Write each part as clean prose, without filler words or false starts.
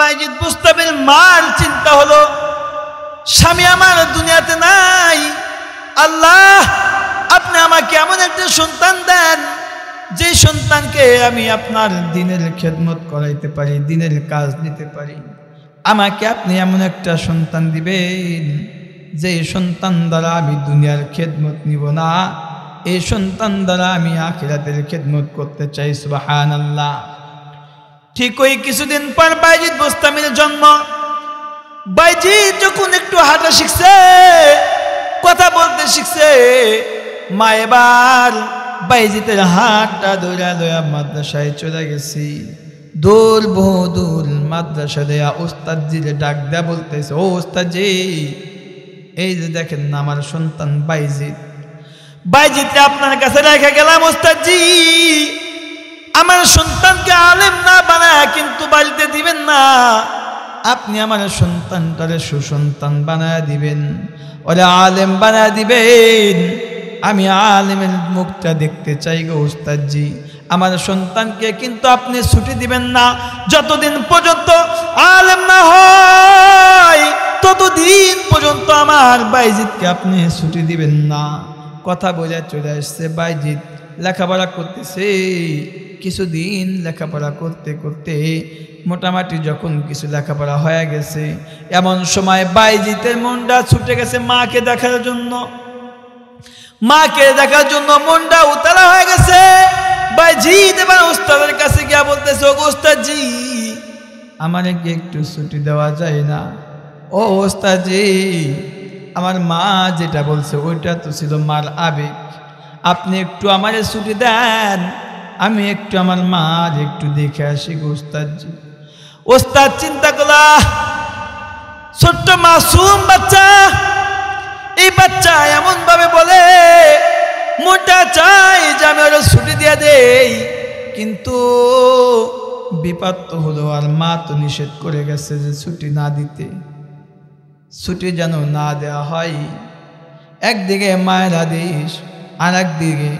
বাইজিদ বুস্তামির মার চিন্তা হলো, স্বামী আমার দুনিয়াতে নাই, আল্লাহ আপনি আমাকে এমন একটা সন্তান দেন যে সন্তানকে আমি আপনার দিনের খেদমত করাইতে পারি, দিনের কাজ নিতে পারি। আমাকে আপনি এমন একটা সন্তান দিবেন যে সন্তান দ্বারা আমি দুনিয়ার খেদমত নিব না, এই সন্তান দ্বারা আমি আখিরাতের খেদমত করতে চাই। সুবহানাল্লাহ। ঠিক ওই কিছুদিন পর বাইজিদ বুস্তামির জন্ম। বাইজিদ যখন একটু হাঁটা শিখছে, কথা বলতে শিখছে, মা এবার বাইজিদের হাতটা ধরে লয়া মাদ্রাসায় চলে গেছি। দূর বহু দূর মাদ্রাসা দেয়া ওস্তাদজিরে ডাক দেয়া বলতেছে, ও ওস্তাদজি, এই যে দেখেন না আমার সন্তান বাইজিদ, বাইজিদকে আপনার কাছে রেখে গেলাম ওস্তাদজি। আমার সন্তানকে আলেম না বানায় কিন্তু বাড়িতে দিবেন না, আপনি আমার সন্তানটারে সুসন্তান বানায় দিবেন, ওরে আলেম বানায় দিবেন। আমি আলেমের মুখটা দেখতে চাই গো ওস্তাদজি। আমার সন্তানকে কিন্তু আপনি ছুটি দিবেন না, যতদিন পর্যন্ত আলেম না হয় ততদিন পর্যন্ত আমার বাইজিদকে আপনি ছুটি দিবেন না। কথা বলে চলে আসছে। বাইজিদ লেখাপড়া করতেছে। কিছুদিন লেখাপড়া করতে করতে মোটামুটি যখন কিছু লেখাপড়া হয়ে গেছে, এমন সময় বাইজিদের মনটা ছুটে গেছে মাকে দেখার জন্য। মাকে দেখার জন্য মনটা উতলা হয়ে গেছে। বাইজিদ এবার ওস্তাদের কাছে গিয়া বলতেছে, ও ওস্তাদজি, আমারে কি একটু ছুটি দেওয়া যায় না? ও ওস্তাদজি, আমার মা যেটা বলছে ওইটা তো ছিল মার আবেগ, আপনি একটু আমারে ছুটি দেন, আমি একটু আমার মার একটু দেখে আসি গো ওস্তাদজি। ওস্তাদ চিন্তা করলা, ছোট্ট মাসুম বাচ্চা, এই বাচ্চা এমন ভাবে বলে, মোটা চাই যে আমি ওরা ছুটি দিয়ে দেই, কিন্তু বিপদ তো হলো, আর মা তো নিষেধ করে গেছে যে ছুটি না দিতে, ছুটি যেন না দেওয়া হয়। একদিকে মায়ের আদেশ, আর একদিকে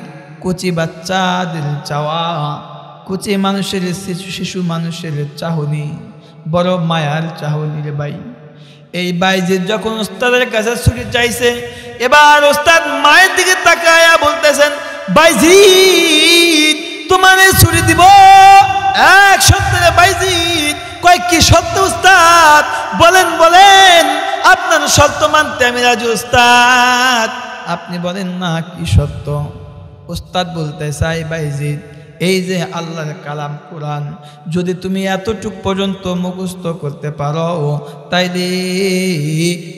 কচি বাচ্চাদের চাওয়া, কচি মানুষের শিশু মানুষের চাহনি, বড় মায়ার চাহনি রে ভাই। এই বাইজিদ যখন ওস্তাদের কাছে ছুটি চাইছে, এবার ওস্তাদ মায়ের দিকে তাকায়া বলতেছেন, বাইজিদ তোমার ছুটি দিব এক সপ্তাহে। বাইজিদ কয়, কি সত্য ওস্তাদ? বলেন বলেন, আপনার সত্য মানতে আমি রাজি ওস্তাদ, আপনি বলেন না কি সত্য? ওস্তাদ বলতে চাই, বাইজিদ এই যে আল্লাহর কালাম কোরআন যদি তুমি এতটুক পর্যন্ত মুখস্থ করতে পারো তাইলে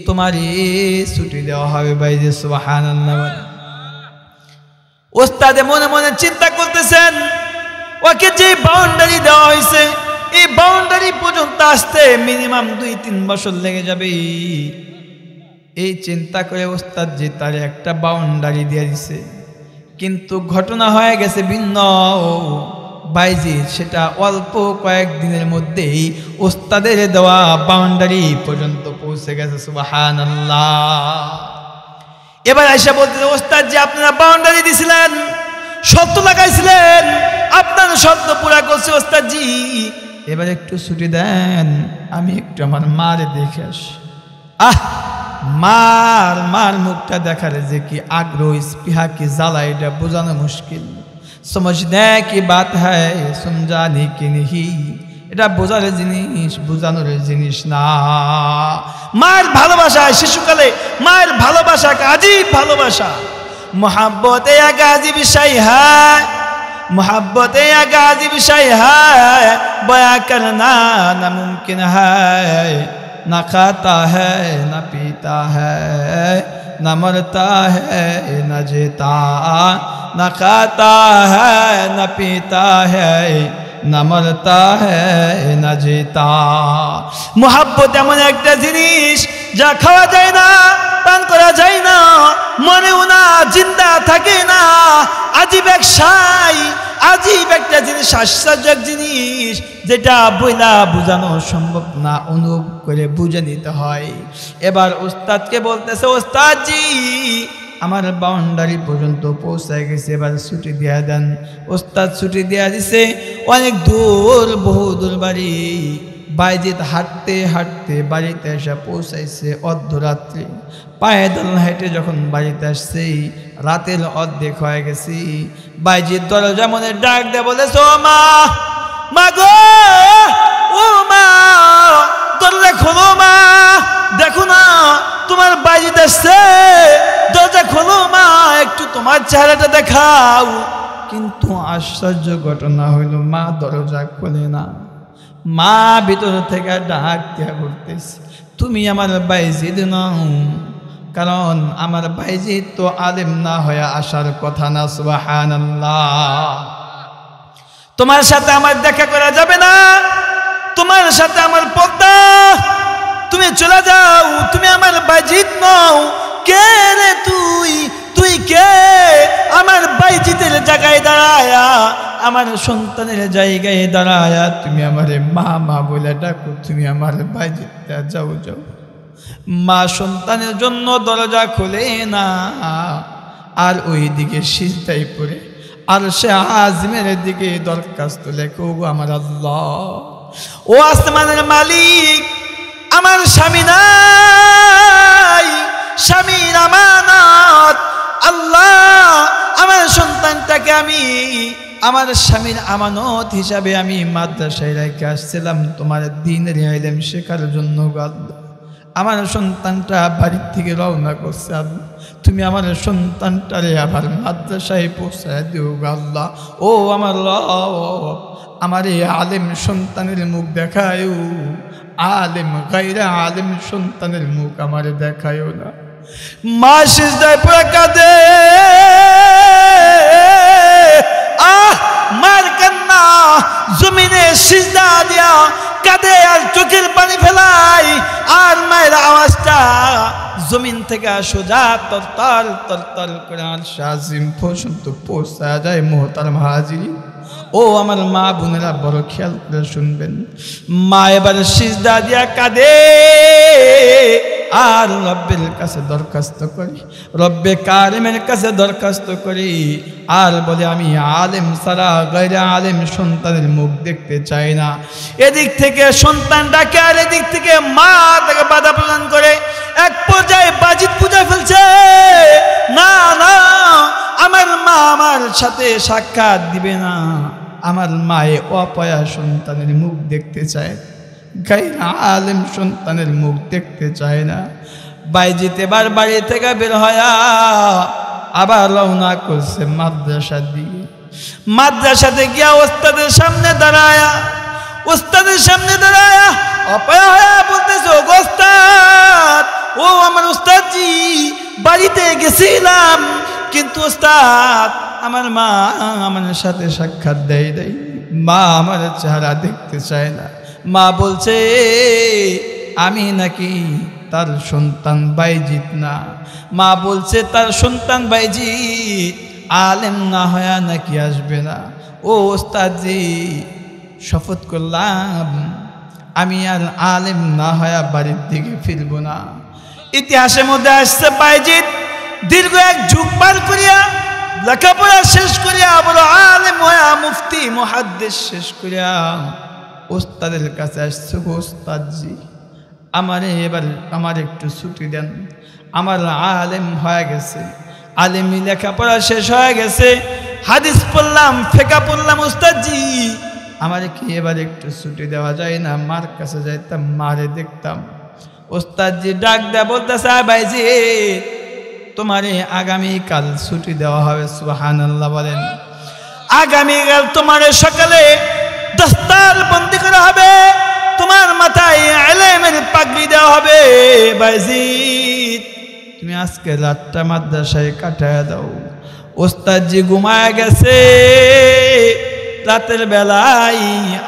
তোমারই ছুটি দেওয়া হবে বাইজিদ। সুবহানাল্লাহ। ওস্তাদে মনে মনে চিন্তা করতেছেন, ওকে যে বাউন্ডারি দেওয়া হয়েছে এই বাউন্ডারি পর্যন্ত আসতে মিনিমাম 2-3 বছর লেগে যাবে। এই চিন্তা করে ওস্তাদ যে তার একটা বাউন্ডারি দিয়ে দিছে, কিন্তু ঘটনা হয়ে গেছে ভিন্ন। বাইজিদ সেটা অল্প কয়েকদিনের মধ্যেই ওস্তাদের দেওয়া বাউন্ডারি পর্যন্ত পৌঁছে গেছে। সুবহানাল্লাহ। এবার আয়েশা বলতেছে, ওস্তাদ যে আপনারা বাউন্ডারি দিছিলেন, শর্ত লাগাইছিলেন, আপনার শর্ত পুরা করছে ওস্তাদ জি, এবার একটু ছুটি দেন, আমি একটু আমার মারে দেখে আসি। মার মুখটা দেখার যে কি আগ্রহ, স্পৃহা কি জ্বালা, এটা বোঝানো মুশকিল। সমঝনে কি বাত হ্যায় সমঝানে কি নেহি, এটা বোঝার জিনিস, বোঝানোর জিনিস না। মায়ের ভালোবাসা শিশুকালে, মায়ের ভালোবাসা আজীব ভালোবাসা। मोहब्बत एक अजीब शय है, मोहब्बत एक अजीब शय है, बयां करना नामुमकिन है। न खाता है न पीता है, न मरता है न जीता, न खाता है न पीता है, न मरता है न जीता। मोहब्बत एमन एक जिनिस जा खावा जाए ना, पान करा जाए ना, मनेও না, জিন্দা থাকে না। আজীব এক শাই, আজীব একটা জিনিস, আশ্চর্যক জিনিস, যেটা বইলা বোঝানো সম্ভব না, অনুভব করে বুঝে নিতে হয়। এবার ওস্তাদকে বলতেছে, ওস্তাদ জি আমার বাউন্ডারি পর্যন্ত পৌঁছায় গেছে, এবার ছুটি দিয়ে দেন। ওস্তাদ ছুটি দিয়ে দিছে। অনেক দূর, বহু দূর বাড়ি। বাইজিৎ হাঁটতে হাঁটতে বাড়িতে এসে পৌঁছাইছে অর্ধরাত্রি। পায়দল হেঁটে যখন বাড়িতে আসছে রাতের অর্ধেক হয়ে গেছি। বাইজিৎ দরজা মনে ডাক দেয়, বলেছে ও মা, মা গো, ও মা, দরজা খোলো মা, দেখো না তোমার বাইজিৎ আসছে, দরজা খোলো মা, একটু তোমার চেহারাটা দেখাও। কিন্তু আশ্চর্য ঘটনা হইল, মা দরজা খোলে না। মা ভিতর থেকে ডাক দিয়া করতেছে, তুমি আমার বাইজিৎ নাও, কারণ আমার বাইজিৎ তো আলেম না হয়ে আসার কথা না। সুবহানাল্লাহ। তোমার সাথে আমার দেখা করা যাবে না, তোমার সাথে আমার পর্দা, তুমি চলে যাও, তুমি আমার বাইজিৎ নাও। কে রে তুই? তুই কে? আমার বাইজিতের জায়গায় দাঁড়ায়া, আমার সন্তানের জায়গায় দাঁড়ায়া তুমি আমারে মা মা বলে ডাকো, তুমি আমার বাইজিৎটা যাও যাও। মা সন্তানের জন্য দরজা খোলে না, আর ওই দিকে সিজদায় পড়ে আর সে আজমের দিকে দরখাস্ত লেখো, আমার আল্লাহ, ও আসমানের মালিক, আমার স্বামী নাই, স্বামীর আমানত, আল্লাহ আমার সন্তানটাকে আমি আমার স্বামীর আমানত হিসাবে আমি মাদ্রাসায় রেখে আসছিলাম তোমার দ্বীনের ইলম শেখার জন্য। আল্লাহ আমার সন্তানটা বাড়ির থেকে রওনা করছে, আল্লাহ তুমি আমার সন্তানটারে আবার মাদ্রাসায় পৌঁছায় দিও আল্লাহ। ও আমার রব, আমার এই আলেম সন্তানের মুখ দেখায়, আলেম গায়রা আলেম সন্তানের মুখ আমার দেখায়ও না। মা সিজদায় পড়ে কাঁদে, মার কান্না জমিনে সিজদা দিয়া কাঁদে আর চোখের পানি ফেলাই, আর মায়ের আওয়াজটা জমিন থেকে সোজা তরতল তরতল করে আর শাজিম পর্যন্ত পৌঁছা যায়। মোহতারাম হাজিরিন, ও আমার মা বোনেরা বড় খেয়াল করে শুনবেন। মা এবার সিজদা দিয়া কাঁদে আর রব্বের কাছে দরখাস্ত করি, রব্বে কারিমের কাছে দরখাস্ত করি, আর বলে আমি আলেম ছাড়া গায়রে আলেম সন্তানের মুখ দেখতে চাই না। এদিক থেকে সন্তান ডাকে আর এদিক থেকে মা তাকে বাধা প্রদান করে। এক পর্যায়ে বাজিত পূজা ফেলছে, না না, আমার মা আমার সাথে সাক্ষাৎ দিবে না, আমার মায়ে অপয়া সন্তানের মুখ দেখতে চায়, গায়রে আলেম সন্তানের মুখ দেখতে চায় না। বাইজিৎ এবার বাড়ি থেকে বের হয়া আবার রওনা করছে মাদ্রাসার দিকে। মাদ্রাসাতে গিয়া ওস্তাদের সামনে দাঁড়ায়া, ওস্তাদের সামনে দাঁড়ায়া অপয়া হয়া বলতেছে, ও ওস্তাদ, ও আমার ওস্তাদজি, বাড়িতে গেছিলাম কিন্তু ওস্তাদ আমার মা আমার সাথে সাক্ষাৎ দেয় দেয়, মা আমার চেহারা দেখতে চায় না। মা বলছে আমি নাকি তার সন্তান বাইজিৎ না। মা বলছে তার সন্তান বাইজিৎ আলেম না হয়া নাকি আসবে না। ও ওস্তাদজি, শপথ করলাম আমি আর আলেম না হয়া বাড়ির দিকে ফিরব না। ইতিহাসের মধ্যে আসছে বাইজিৎ দীর্ঘ এক যুগ পার করিয়া লেখাপড়া শেষ করিয়া বড় আলেম হয়া মুফতি মুহাদ্দিস শেষ করিয়া ওস্তাদের কাছে আসছে, ওস্তাদজি আমারে এবার আমার একটু ছুটি দেন, আমার আলেম হয়ে গেছে, আলেমি লেখাপড়া শেষ হয়ে গেছে, হাদিস পড়লাম, ফিকহ পড়লাম, ওস্তাদজি আমারে কি এবার একটু ছুটি দেওয়া যায় না? মার কাছে যাইতাম, মারে দেখতাম। ওস্তাদজি ডাক দেয়া বলতেছে, বাইজিৎ তোমারে আগামীকাল ছুটি দেওয়া হবে। সুবহানাল্লাহ বলেন। আগামীকাল তোমারে সকালে দস্তার বন্দি করা হবে, তোমার মাথায় ইলমের পাগড়ি দেওয়া হবে। বাইজিৎ তুমি আজকে রাতটা মাদ্রাসায় কাটায় দাও। ওস্তাদজি ঘুমায় গেছে। রাতের বেলায়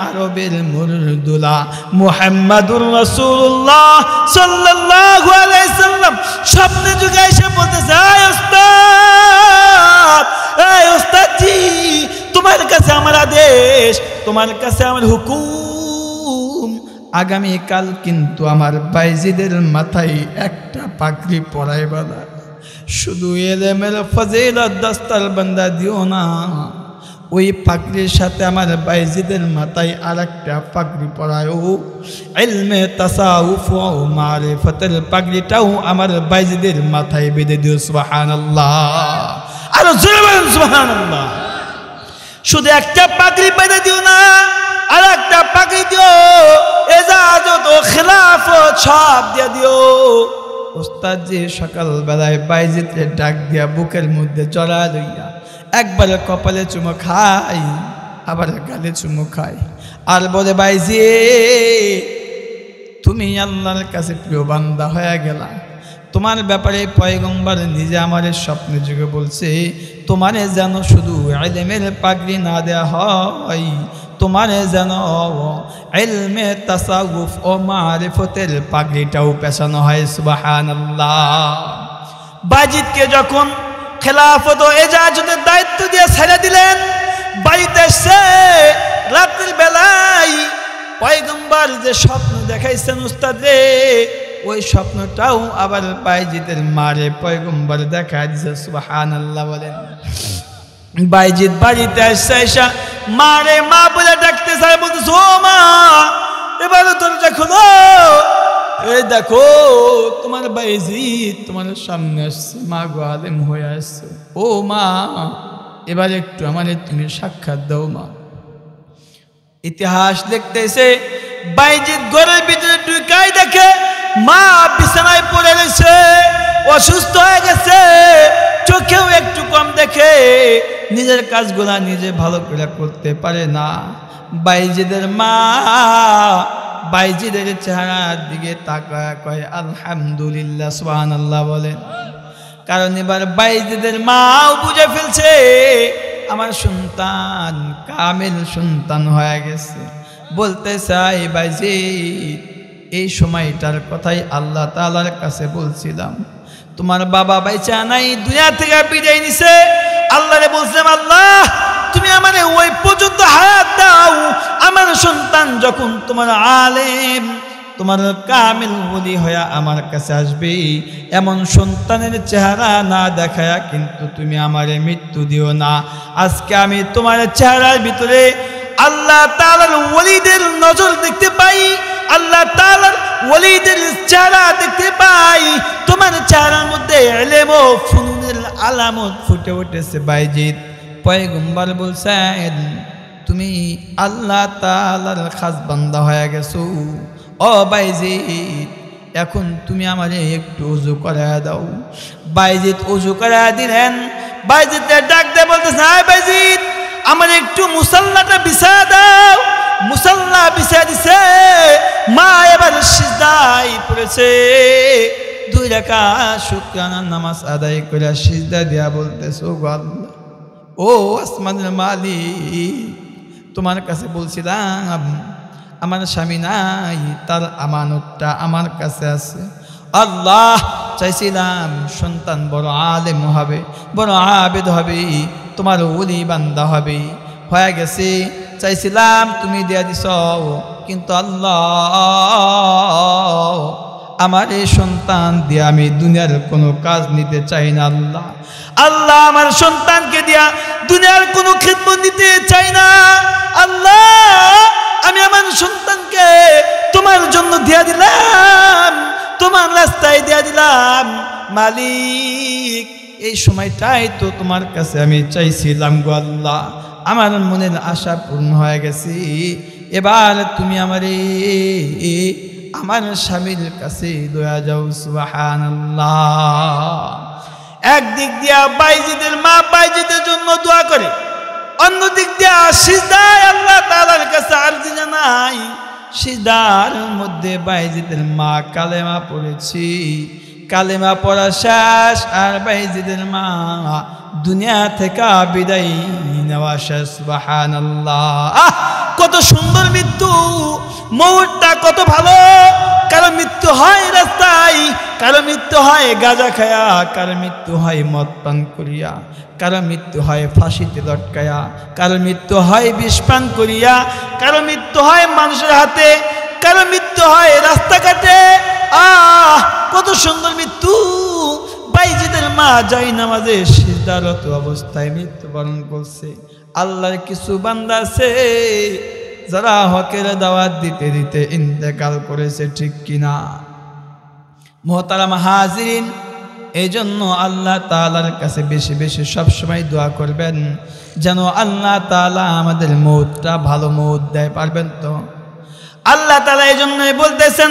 আরবের মুরদুলা মুহাম্মাদুর রাসূলুল্লাহ সাল্লাল্লাহু আলাইহি সাল্লাম স্বপ্নে যুগে এসে বলতেছে, এই ওস্তাদ, এই ওস্তাদজি তোমার কাছে আমার আদেশ, তোমার কাছে আমার হুকুম, আগামীকাল কিন্তু আমার বাইজিদের মাথায় একটা পাগড়ি পরাইবা না। শুধু ইলমের ফজিলত দস্তার বান্দা দিও না, ওই পাগড়ির সাথে আমার বাইজিদের মাথায় আরেকটা পাগড়ি পরায়ও, ইলমে তাসাউফ ও মারিফাতের পাগড়িটাও আমার বাইজিদের মাথায় বেঁধে দিও। সুবহানাল্লাহ, আর জোরে বলেন সুবহানাল্লাহ। শুধু একটা পাগড়ি বেঁধে দিও না, আর একটা পাগড়ি দিও, এজাজত ও খেলাফত সব দিয়ে দিও। ওস্তাদ যে সকালবেলায় বাইজিদের ডাক দিয়া বুকের মধ্যে জড়া লইয়া একবার কপালে চুমো খাই, আবার গালে চুমো খাই, আর বলে বাইজি তুমি আল্লাহর কাছে প্রিয় বান্দা হয়ে গেলা। তোমার ব্যাপারে পয়গম্বর নিজে আমার স্বপ্নে যুগে বলছে, তোমারে যেন শুধু ইলমের পাগড়ি না দেয়া হয়, তোমারে যেন ইলমে তাসাউফ ও মারিফতের পাগড়িটাও পেছানো হয়। সুবহানাল্লাহ। বাজিদকে যখন খেলাফত ও এজাজতের দায়িত্ব দিয়ে ছেড়ে দিলেন, বাড়িতে এসে রাত্রির বেলায় পয়গম্বর যে স্বপ্ন দেখাইছেন উস্তাদ রে, ওই স্বপ্নটাও আবার বাইজিদের মারে পয়গম্বর দেখা দিছে। সুবহানাল্লাহ বলেন। বাইজিদ বাড়িতে এসে মারে মা বলে ডাকতে চায়, বলতেছে ও মা এবার দরজা খোলো, এই দেখো তোমার বাইজিদ তোমার সামনে আসছে, মা গো আলেম হয়ে আসছে। ও মা এবার একটু আমার তুমি সাক্ষাৎ দাও মা। ইতিহাস দেখতেছে বাইজিদ ঘরের ভিতরে ঢুকাই দেখে মা বিছানায় পড়ে রয়েছে, অসুস্থ হয়ে গেছে, চোখেও একটু কম দেখে, নিজের কাজগুলা নিজে ভালো করে করতে পারে না। বাইজিদের মা বাইজিদের চেহারার দিকে তাকায় কয় আলহামদুলিল্লাহ, সুবহানাল্লাহ বলেন। কারণ এবার বাইজিদের মাও বুঝে ফেলছে আমার সন্তান কামেল সন্তান হয়ে গেছে। বলতে চাই বাইজিদ এই সময়টার কথাই আল্লাহ তাআলার কাছে বলছিলাম, তোমার বাবা বাইচা নাই, দুনিয়া থেকে বিদায় নিছে। আল্লাহরে বলছিলাম আল্লাহ তুমি আমারে ওই পর্যন্ত হায়াত দাও, আমার সন্তান যখন তোমার আলেম তোমার কামিল ওলি হয়ে আমার কাছে আসবে, এমন সন্তানের চেহারা না দেখায়া কিন্তু তুমি আমারে মৃত্যু দিও না। আজকে আমি তোমার চেহারার ভিতরে আল্লাহ তাআলার ওলিদের নজর দেখতে পাই, আল্লাহ তাআলার ওলিদের চেহারা দেখতে পাই, তোমার চেহারার মধ্যে ইলম ও ফুনুনের আলামত ফুটে উঠেছে। বাইজিদ পয়গম্বর বলছেন তুমি আল্লাহ তাআলার খাস বান্দা হয়ে গেছো। ও বাইজিদ এখন তুমি আমারে একটু ওযু করায়া দাও। বাইজিদ ওযু করায়া দিলেন। বাইজিদের ডাক দিয়ে বলতেছে আয় বাইজিদ আমার একটু মুসাল্লাটা বিছায়া দাও। মুসাল্লা বিছায়া দিছে। মা এবার সিজদায় পড়েছে, 2 রাকাত শুকরানার নামাজ আদায় করে সিজদা দিয়া বলতেছে ও আল্লাহ, ও আসমানের মালিক, তোমার কাছে বলছিলাম আমার স্বামী নাই, তার আমানতটা আমার কাছে আছে। আল্লাহ চাইছিলাম সন্তান বড় আলেম হবে, বড় আবেদ হবে, তোমার ওলি বান্দা হবে, হয়ে গেছে। চাইছিলাম তুমি দিয়া দিছ, কিন্তু আল্লাহ আমার এই সন্তান দিয়ে আমি দুনিয়ার কোনো কাজ নিতে চাই না। আল্লাহ আল্লাহ আমার সন্তানকে দিয়া দুনিয়ার কোনো খিদমত নিতে চাই না। আল্লাহ আমি আমার সন্তানকে তোমার জন্য দিয়া দিলাম, তোমার রাস্তায় দিয়া দিলাম। মালিক এই সময়টাই তো তোমার কাছে আমি চাইছিলাম গো আল্লাহ, আমার মনের আশা পূর্ণ হয়ে গেছে। এবার তুমি আমারে আমার স্বামীর কাছে দয়া যাও। সুবহানাল্লাহ। একদিক দিয়া বাইজিদের মা বাইজিদের জন্য দোয়া করে, অন্য দিক দিয়া সিজদায় আল্লাহ তাআলার কাছে আরজি জানাই। সিজদার মধ্যে বাইজিদের মা কালেমা পড়েছি, কালেমা পড়া শেষ আর বাইজিদের মা দুনিয়া থেকে বিদায় নেওয়া শেষ। সুবহানাল্লাহ। কত সুন্দর মৃত্যু, মৌতটা কত ভালো। কারো মৃত্যু হয় রাস্তায়, কারো মৃত্যু হয় গাঁজা খায়া, কারো মৃত্যু হয় মদ পান করিয়া, কারো মৃত্যু হয় ফাঁসিতে লটকায়া, কারো মৃত্যু হয় বিষ পান করিয়া, কারো মৃত্যু হয় মানুষের হাতে, কারো মৃত্যু হয় রাস্তাঘাটে। কত সুন্দর মৃত্যু। বাইজিদের মা যাই নামাজে সিজদারত অবস্থায় মৃত্যুবরণ করছে। আল্লাহর কিছু বান্দা আছে যারা হকের দাওয়াত দিতে দিতে ইন্তেকাল করেছে, ঠিক কিনা? মুহতারাম হাজিরিন, এই জন্য আল্লাহ তাআলার কাছে বেশি বেশি সবসময় দোয়া করবেন যেন আল্লাহ তাআলা আমাদের মৌতটা ভালো মৌত দেয়। পারবেন তো? আল্লাহ তাআলা এই জন্যই বলতেছেন,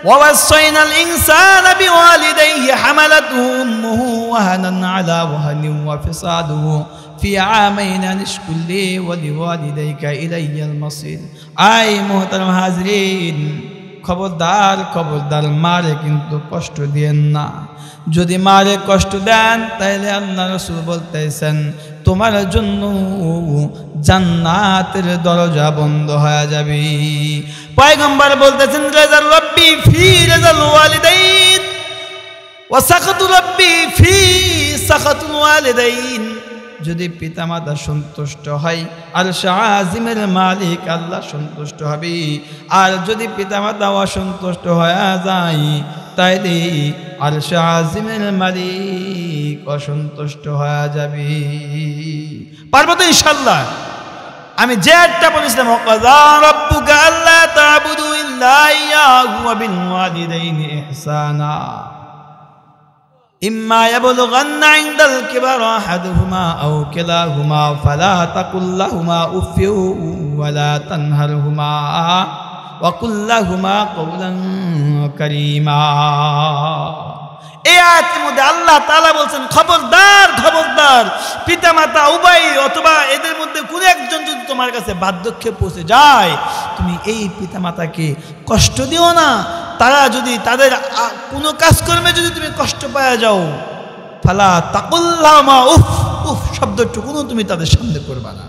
ওয়াসাইনাল ইনসানা বিওয়ালিদাইহি হামালাতুহু উম্মুহু ওয়াহানান আলা ওয়াহানিন ওয়া ফিসালুহু ফি আমাইন আনিশকুর লি ওয়া লিওয়ালিদাইকা ইলাইয়াল মাসির। আই মুহতারাম হাজিরিন, খবরদার খবরদার, মারে কিন্তু কষ্ট দিয়েন না। যদি মারে কষ্ট দেন তাহলে আল্লাহ রাসূল বলতেছেন তোমার জন্য জান্নাতের দরজা বন্ধ হয়ে যাবে। পয়গম্বর বলতেছেন রাজাল রব্বি ফি রাজাল ওয়ালিদাইন ওয়া সাখাতু রব্বি ফি সাখাতুল ওয়ালিদাইন। যদি পিতামাতা সন্তুষ্ট হয় আরশে আজিমের মালিক আল্লাহ সন্তুষ্ট হবে, আর যদি পিতামাতা অসন্তুষ্ট হয়ে যায় তাইলে আরশে আজিমের মালিক অসন্তুষ্ট হয়ে যাবে। পারবো তো ইনশাআল্লাহ? আমি যে একটা বলেছিলাম, ওয়াকাযা রাব্বুকা আল্লা তা'বুদু ইল্লা ইয়্যাহু ওয়া বিল ওয়ালিদাইনি ইহসানা ইম্মা ইয়াবলুগান্না ইনদাল কিবারা আহাদুহুমা আও কিলাহুমা ফালা তাকুল লাহুমা উফফিন ওয়া লা তানহারহুমা ওয়া কুল লাহুমা কওলান কারীমা। এই আয়াতের মধ্যে আল্লাহ তাআলা বলছেন খবরদার খবরদার, পিতামাতা উভয় অথবা এদের মধ্যে কোনো একজন যদি তোমার কাছে বার্ধক্যে পৌঁছে যায়, তুমি এই পিতামাতাকে কষ্ট দিও না। তারা যদি তাদের কোনো কাজকর্মে যদি তুমি কষ্ট পাওয়া যাও, ফালা তাকুল লাহুমা উফ উফ শব্দটুকুও তুমি তাদের সামনে করবা না।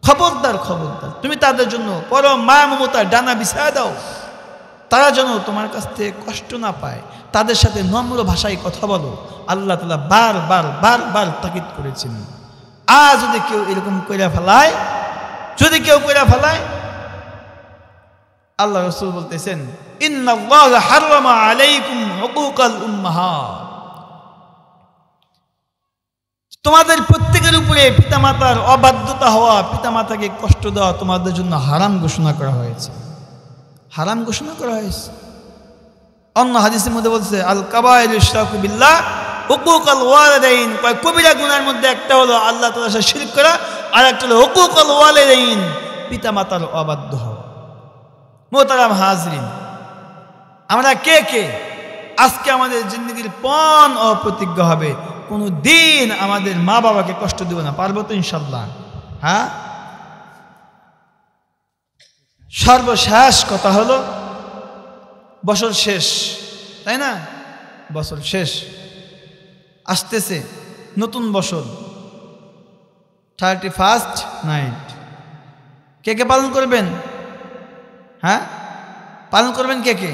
খবরদার খবরদার, তুমি তাদের জন্য পরম মায়া মমতার ডানা বিছায়া দাও, তারা যেন তোমার কাছ থেকে কষ্ট না পায়। তাদের সাথে নম্র ভাষায় কথা বলো। আল্লাহ তাআলা বারবার বারবার তাকিদ করেছেন। আর যদি কেউ এরকম কইরা ফেলায়, যদি কেউ কইরা ফেলায়, আল্লাহ রাসূল বলতেছেন ইন্নাল্লাহা হারামা আলাইকুম হুকুকাল উম্মাহাত। তোমাদের প্রত্যেকের উপরে পিতামাতার অবাধ্যতা হওয়া, পিতামাতাকে কষ্ট দেওয়া তোমাদের জন্য হারাম ঘোষণা করা হয়েছে, হারাম ঘোষণা করা হয়েছে। অন্য হাদিসের মধ্যে বলছে আল কাবায়েরু ইশরাকু বিল্লাহ হুকুকাল ওয়ালিদাইন। কবিরা গুনাহের মধ্যে একটা হলো আল্লাহ তাআলার সাথে শিরক করা, আর একটা হলো হুকুকাল ওয়ালিদাইন, পিতামাতার অবাধ্য হওয়া। মুহতারাম হাজরিন, আমরা কে কে আজকে আমাদের জিন্দগির পণ ও প্রতিজ্ঞা হবে কোনো দিন আমাদের মা বাবাকে কষ্ট দিব না? পারবো তো ইনশাআল্লাহ? হ্যাঁ। সর্বশেষ কথা হলো বছর শেষ, তাই না? বছর শেষ আসতেছে, নতুন বছর 31st নাইট। কে কে পালন করবেন? হ্যাঁ, পালন করবেন কে কে?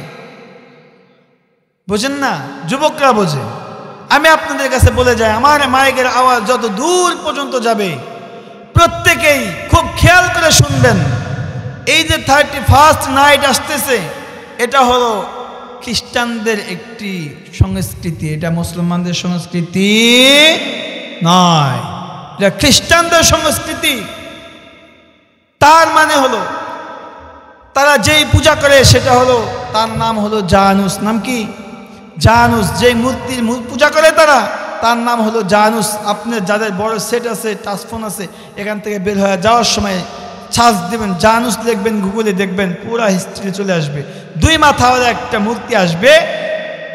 বোঝেন না? যুবকরা বোঝে। আমি আপনাদের কাছে বলে যাই, আমার মাইকের আওয়াজ যত দূর পর্যন্ত যাবে প্রত্যেকেই খুব খেয়াল করে শুনবেন। এই যে 31st নাইট আসতেছে, এটা হলো খ্রিস্টানদের একটি সংস্কৃতি, এটা মুসলমানদের সংস্কৃতি নয়, এটা খ্রিস্টানদের সংস্কৃতি। তার মানে হলো তারা যেই পূজা করে সেটা হলো, তার নাম হলো জানুস। নাম কি? জানুস। যেই মূর্তির পূজা করে তারা, তার নাম হলো জানুস। আপনার যাদের বড় সেট আছে, টাচফোন আছে, এখান থেকে বের হয়ে যাওয়ার সময় সার্চ দেবেন, জানুস লিখবেন, গুগলে দেখবেন, পুরা হিস্ট্রি চলে আসবে। 2 মাথাওয়ালা একটা মূর্তি আসবে।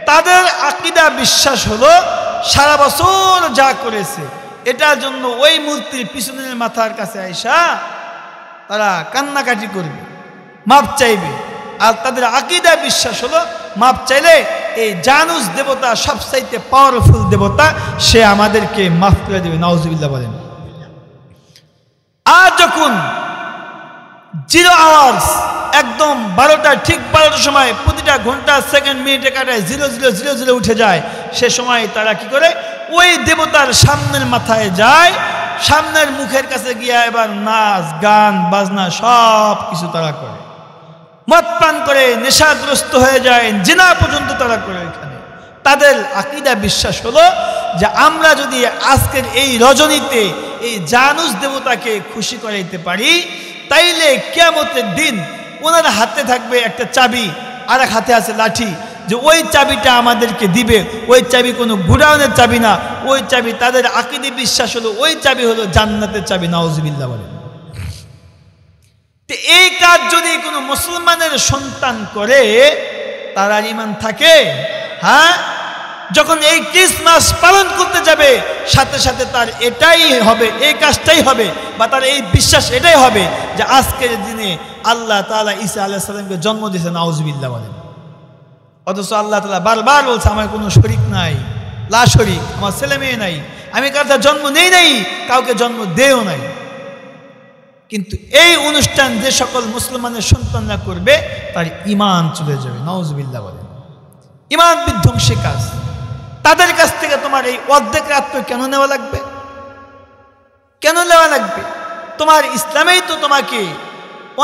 তাদের আকীদা বিশ্বাস হলো সারা বছর যা করেছে এটার জন্য ওই মূর্তির পিছনের মাথার কাছে আইসা তারা কান্নাকাটি করবে, মাপ চাইবে। আর তাদের আকীদা বিশ্বাস হলো মাপ চাইলে এই জানুস দেবতা সবচাইতে পাওয়ারফুল দেবতা, সে আমাদেরকে মাফ করে দেবে। নাউজুবিল্লাহ বলেন। আর যখন 0 আওয়ার্স, একদম 12টা, ঠিক 12টার সময় প্রতিটা ঘন্টা সেকেন্ড মিনিটে কাটায় 0000 উঠে যায়, সে সময় তারা কি করে? ওই দেবতার সামনের মাথায় যায়, সামনের মুখের কাছে গিয়া এবার নাচ গান বাজনা সব কিছু তারা করে, মদ পান করে নেশাগ্রস্ত হয়ে যায়, জিনা পর্যন্ত তারা করে। এখানে তাদের আকীদা বিশ্বাস হলো যে আমরা যদি আজকের এই রজনীতে এই জানুস দেবতাকে খুশি করাইতে পারি, তাইলে কিয়ামতের দিন ওনার হাতে থাকবে একটা চাবি, আর এক হাতে আছে লাঠি, যে ওই চাবিটা আমাদেরকে দিবে। ওই চাবি কোনো গুডাউনের চাবি না, ওই চাবি তাদের আকীদা বিশ্বাস হলো ওই চাবি হলো জান্নাতের চাবি। নাউজুবিল্লাহ বলেন। তো এই কাজ যদি কোনো মুসলমানের সন্তান করে, তার আর ঈমান থাকে? হ্যাঁ, যখন এই ক্রিসমাস পালন করতে যাবে সাথে সাথে তার এটাই হবে, এই কাজটাই হবে, বা তার এই বিশ্বাস এটাই হবে যে আজকের দিনে আল্লাহ তাআলা ঈসা আলাইহিস সালামকে জন্ম দিয়েছে। নাউজুবিল্লাহ বলেন। অথচ আল্লাহ তাআলা বারবার বলছে আমার কোনো শরীক নাই, লা শরীক, আমার ছেলে মেয়ে নাই, আমি কারো জন্ম নেই নাই, কাউকে জন্ম দেও নাই। কিন্তু এই অনুষ্ঠান যে সকল মুসলমানের সন্তানরা করবে তার ঈমান চলে যাবে। নাউজুবিল্লাহ বলেন। ঈমান বিধ্বংসী কাজ। তাদের কাছ থেকে তোমার এই অর্ধেক রাত্র কেন নেওয়া লাগবে? কেন নেওয়া লাগবে? তোমার ইসলামেই তো তোমাকে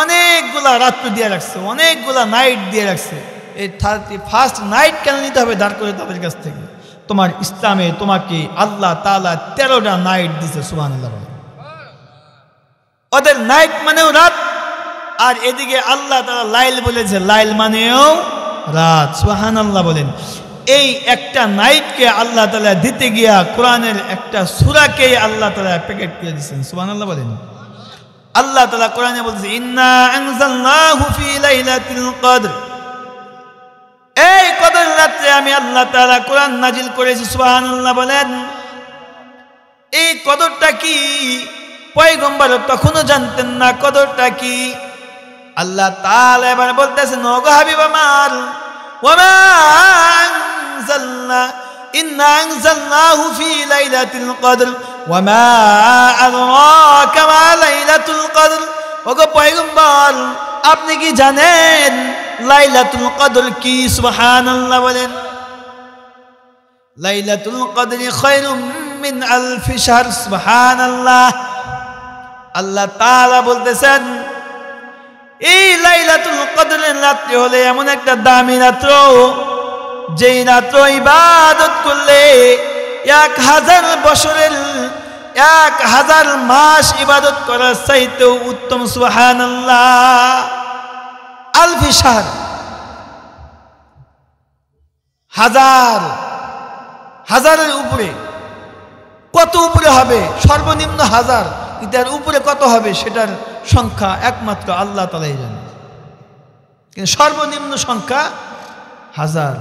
অনেকগুলা রাত্র দিয়ে রাখছে, অনেকগুলা নাইট দিয়ে রাখছে। এই 31st নাইট কেন নিতে হবে দাঁড় করে তাদের কাছ থেকে? তোমার ইসলামে তোমাকে আল্লাহ তাআলা 13টা নাইট দিয়েছে। সুবহানাল্লাহ বলেন। ওদের নাইট মানেও রাত, আর এদিকে আল্লাহ তাআলা লাইল বলেছে, লাইল মানেও রাত। সুবহানাল্লাহ বলেন। এই একটা নাইটকে আল্লাহ তাআলা দিতে গিয়া কোরআনের একটা সূরাকে আল্লাহ তাআলা প্যাকেট করে দিয়েছেন। সুবহানাল্লাহ বলেন। আল্লাহ তাআলা কোরআনে বলছে, ইন্না আনজালনাহু ফি লাইলাতিল কদর। এই কদর রাতে আমি আল্লাহ তাআলা কোরআন নাজিল করেছি। সুবহানাল্লাহ বলেন। এই কদরটা কি পয়গম্বর তখনও জানতেন না কদরটা কি। আল্লাহ তাআলা এবার বলতেছেন, ওগো হাবিব আমার, ওয়ামা আনজালনা ইন্না আনজালনাহু ফি লাইলাতিল কদর ওয়ামা আদরাকা মা লাইলাতুল কদর। ওগো পয়গম্বর, আপনি কি জানেন লাইলাতুল কদর কি? সুবহানাল্লাহ বলেন। লাইলাতুল কদরি খায়রুম মিন আলফি শাহর। সুবহানাল্লাহ। আল্লাহ তাআলা বলতেছেন, এই লাইলাতুল কদরের রাত্রি হলে এমন একটা দামি রাত্র, যেই রাত্র ইবাদত করলে 1000 বছরের 1000 মাস ইবাদত করার চাইতেও উত্তম। সুবহানাল্লাহ। আলফি শাহর, হাজারের উপরে। কত উপরে হবে? সর্বনিম্ন 1000, কিন্তু এর উপরে কত হবে সেটার সংখ্যা একমাত্র আল্লাহ তাআলাই জানেন। কিন্তু সর্বনিম্ন সংখ্যা 1000।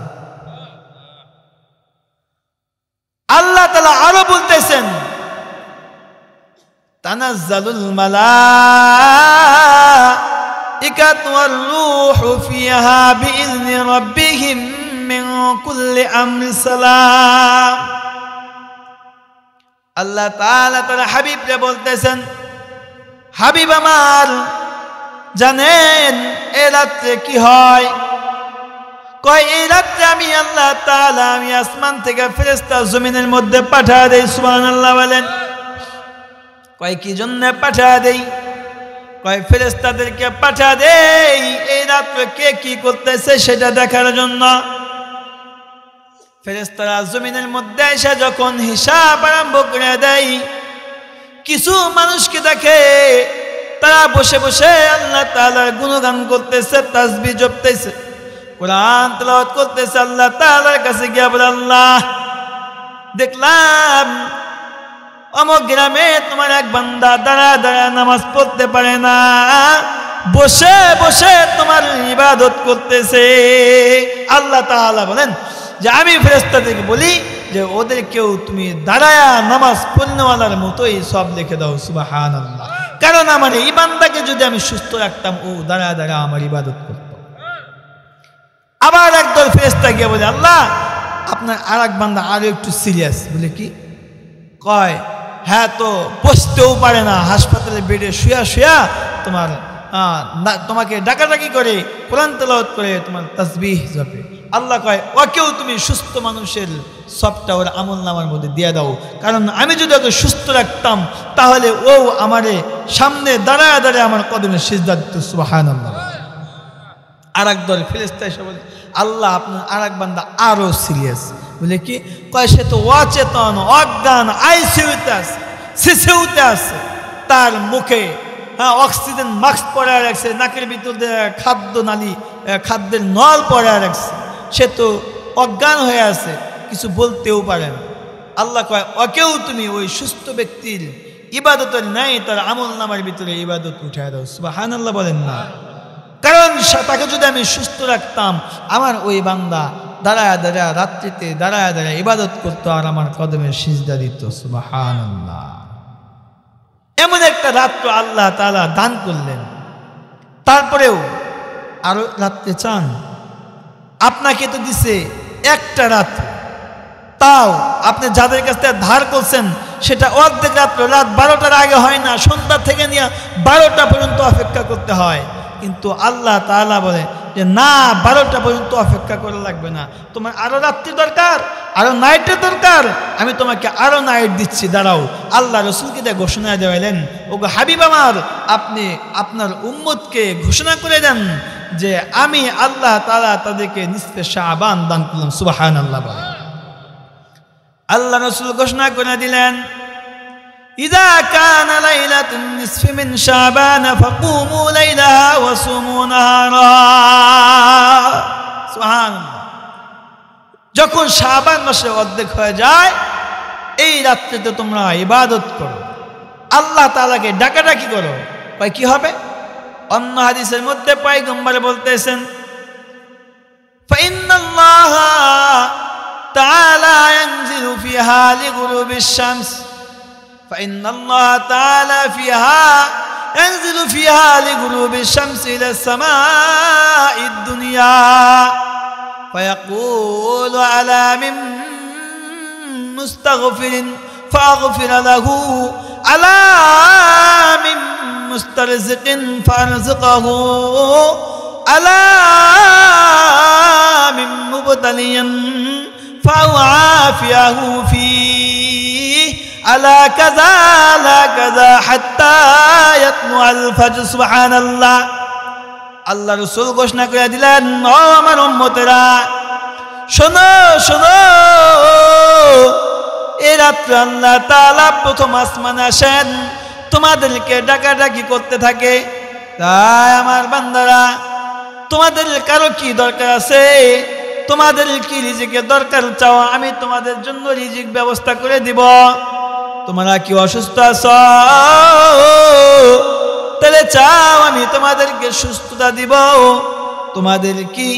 আল্লাহ তাআলা আরো বলতেছেন, তানাজ্জালুল মালাইকাতু ওয়ার রূহু ফিহা বিইذনি রাব্বিহিম মিন কুল্লি আমরি সালাম। আল্লাহ তাআলা তার হাবিবকে বলতেছেন, হাবিব আমার, জানেন এই রাত্রে কি হয়? কয় এই রাত্রে আমি আল্লাহ তাআলা আমি আসমান থেকে ফেরেশতা জমিনের মধ্যে পাঠিয়ে দেই। সুবহানাল্লাহ বলেন। কয় কি জন্য পাঠিয়ে দেই? কয় ফেরেশতাদেরকে পাঠিয়ে দেই এই রাত্রে কে কি করতেছে সেটা দেখার জন্য। ফেরেশতারা জমিনের মধ্যে এসে যখন হিসাব আরম্ভ করে দেয়, কিছু মানুষকে দেখে তারা বসে বসে আল্লাহ তাআলার গুণগান করতেছে, তাসবিহ জপতেছে, কোরআন তেলাওয়াত করতেছে। আল্লাহ তাআলার কাছে গিয়ে বলে, আল্লাহ, দেখলাম অমুক গ্রামে তোমার এক বান্দা দাঁড়া দাঁড়া নামাজ পড়তে পারে না, বসে বসে তোমার ইবাদত করতেছে। আল্লাহ তাআলা বলেন যে আমি ফেরেশতাদেরকে বলি যে ওদের কেউ তুমি দাঁড়ায়া নামাজ পড়নেওয়ালার মতোই সব লিখে দাও। সুবহানাল্লাহ। কারণ আমার এই বান্দাকে যদি আমি সুস্থ রাখতাম, ও দাঁড়া দাঁড়া আমার ইবাদত করত। আবার একদল ফেরেশতা গিয়ে বলে, আল্লাহ, আপনার আর এক বান্দা আরো একটু সিরিয়াস। বলে কি? কয়, হ্যাঁ, তো বসতেও পারে না, হাসপাতালে বেডে শুয়া শুয়া তোমাকে ডাকাডাকি করে, কোরআন তেলাওয়াত করে, তোমার তাসবিহ জপে। আল্লাহ কয়, ওকেও তুমি সুস্থ মানুষের সবটা ওর আমল নামার মধ্যে দিয়ে দাও, কারণ আমি যদি ওকে সুস্থ রাখতাম তাহলে ও আমারে সামনে দাঁড়ায় দাঁড়ায় আমার কদমে সিজদা দিত। সুবহানাল্লাহ। আর একদল ফেরেশতা এসে বলে, আল্লাহ, আপনার আর এক বান্দা আরো সিরিয়াস। বলে কি? কয়, সে তো অচেতন, অজ্ঞান, আইসিইউতে আছে, সিসিউতে আছে, তার মুখে অক্সিজেন মাস্ক পরে রাখছে, নাকের ভিতরে খাদ্যের নল পরে রাখছে, সে তো অজ্ঞান হয়ে আছে, কিছু বলতেও পারে না। আল্লাহ কয় ওকেও তুমি ওই সুস্থ ব্যক্তির ইবাদতের নাই তার আমল নামার ভিতরে ইবাদত উঠায় দাও। সুবহানাল্লাহ বলেন না? কারণ তাকে যদি আমি সুস্থ রাখতাম, আমার ওই বান্দা দাঁড়ায় দাঁড়ায় রাত্রিতে দাঁড়ায় দাঁড়ায় ইবাদত করতো আর আমার কদমে সিজদা দিত। সুবহানাল্লাহ। এমন একটা রাত্র আল্লাহ তাআলা দান করলেন। তারপরেও আরো রাত্রে চান, আপনাকে তো দিছে একটা রাত্র, তাও আপনি যাদের কাছ থেকে ধার করছেন সেটা অর্ধেক রাত্র, রাত 12টার আগে হয় না, সন্ধ্যা থেকে নিয়ে 12টা পর্যন্ত অপেক্ষা করতে হয়। কিন্তু আল্লাহ তাআলা বলে যে না, 12টা পর্যন্ত অপেক্ষা করা লাগবে না, তোমার আরো রাত্রি দরকার, আরো নাইটের দরকার, আমি তোমাকে আরো নাইট দিচ্ছি, দাঁড়াও। আল্লাহ রসুলকে দিয়ে ঘোষণা দেওয়ালেন, ওগো হাবিব আমার, আপনি আপনার উম্মতকে ঘোষণা করে দেন যে আমি আল্লাহ তাআলা তাদেরকে নিসফে শাবান দান করলাম। সুবহানাল্লাহ বলে আল্লাহ রসুল ঘোষণা করে দিলেন, ইযা কানা লাইলাতুন নিসফি মিন শাবান ফাকুমু লাইলাহা ওয়া সুমু নাহারা। সুবহানাল্লাহ। যখন শাবান মাসের অর্ধেক হয়ে যায়, এই রাত্রিতে তোমরা ইবাদত করো, আল্লাহ তাআলাকে ডাকাডাকি করো। কয় কি হবে? অন্য হাদিসের মধ্যে পয়গম্বর বলতেছেন, ফাইন্নাল্লাহা তাআলা ইয়ানজিলু ফিহা লিগুরুবিশ শামস, ফাইন্নাল্লাহা তাআলা ফিহা ইয়ানজিলু ফিহা লিগুরুবিশ শামস ইলা সামাঈদ দুনিয়া ফায়াকুলু আলা মিন মুস্তাগফিরিন ফাগফির লাহু আলা মিন মুস্তারজিকিন ফারযিকহু আলা মিন মুবতালিয়ান ফাউআফিয়াহু ফি আলা কাযা লা কাযা হাত্তা ইয়াতলুআল ফাজর। সুবহানাল্লাহ। আল্লাহ রাসূল ঘোষণা করে দিলেন, ও আমার উম্মতেরা, শোনো শোনো, এই রাত্রে আল্লাহ তাআলা প্রথম আসমানে আসেন, তোমাদেরকে ডাকাডাকি করতে থাকে। তাই আমার বান্দারা, তোমাদের কারো কি দরকার আছে? তোমাদের কি রিজিকের দরকার চাও? আমি তোমাদের জন্য রিজিক ব্যবস্থা করে দিব। তোমরা কি অসুস্থ আছো? তাহলে চাও আমি তোমাদেরকে সুস্থতা দিব। তোমাদের কি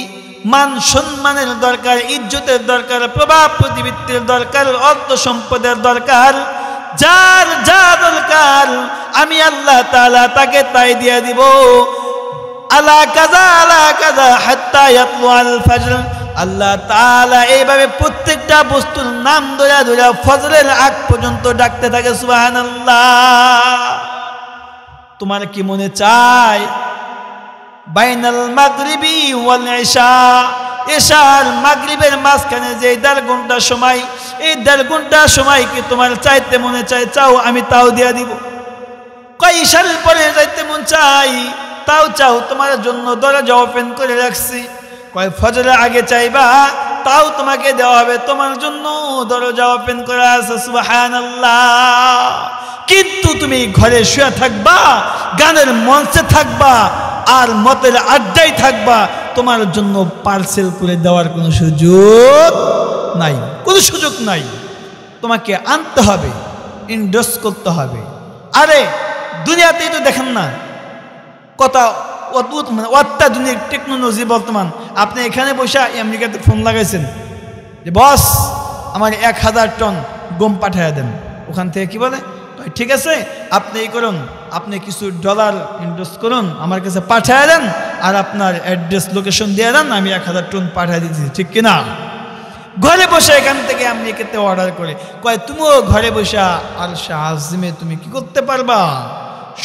মান সম্মানের দরকার, ইজ্জতের দরকার, প্রভাব প্রতিপত্তির দরকার, অর্থ সম্পদের দরকার, যার যা দরকার আমি আল্লাহ তাআলা তাকে তাই দিয়ে দিব। আলা কাযা হাত্তা ইয়াতলুআল ফাজর। আল্লাহ তাআলা এইভাবে প্রত্যেকটা বস্তুর নাম ধরে ধরে ফজরের আগ পর্যন্ত ডাকতে থাকে। সুবহানাল্লাহ। তোমার কি মনে চায় বাইনাল মাগরিবি ওয়াল ইশা, ইশার মাগরিবের মাঝখানে যে 1.5 ঘন্টা সময়, এই 1.5 ঘন্টা সময় কি তোমার চাইতে মনে চায়? চাও, আমি তাও দিয়ে দিব। কয় ইশার পরে যাইতে মন চাই, তাও চাও, তোমার জন্য দরজা ওপেন করে রাখছি। কয় ফজরের আগে চাইবা, তাও তোমাকে দেওয়া হবে, তোমার জন্য দরজা ওপেন করা আছে। সুবহানাল্লাহ। কিন্তু তুমি ঘরে শুয়ে থাকবা, গানের মঞ্চে থাকবা, আর মতের আড্ডায় থাকবা, তোমার জন্য পার্সেল করে দেওয়ার কোনো সুযোগ নাই, কোনো সুযোগ নাই। তোমাকে আনতে হবে, ইনডোর্স করতে হবে। আরে দুনিয়াতেই তো দেখেন না কত অদ্ভুত, মানে অত্যাধুনিক টেকনোলজি বর্তমান। আপনি এখানে বসে আমেরিকাতে ফোন লাগাইছেন যে বস আমার 1000 টন গম পাঠিয়ে দেন, ওখান থেকে কি বলে, ঠিক আছে আপনি এই করুন, আপনি কিছু ডলার ইনভেস্ট করুন, আমার কাছে পাঠিয়ে দেন, আর আপনার অ্যাড্রেস লোকেশন দিয়ে দেন, আমি 1000 টন পাঠিয়ে দিচ্ছি, ঠিক কিনা? ঘরে বসে এখান থেকে আমেরিকাতে অর্ডার করে। কয় তুমিও ঘরে বসে আর শাহজিমে তুমি কি করতে পারবা?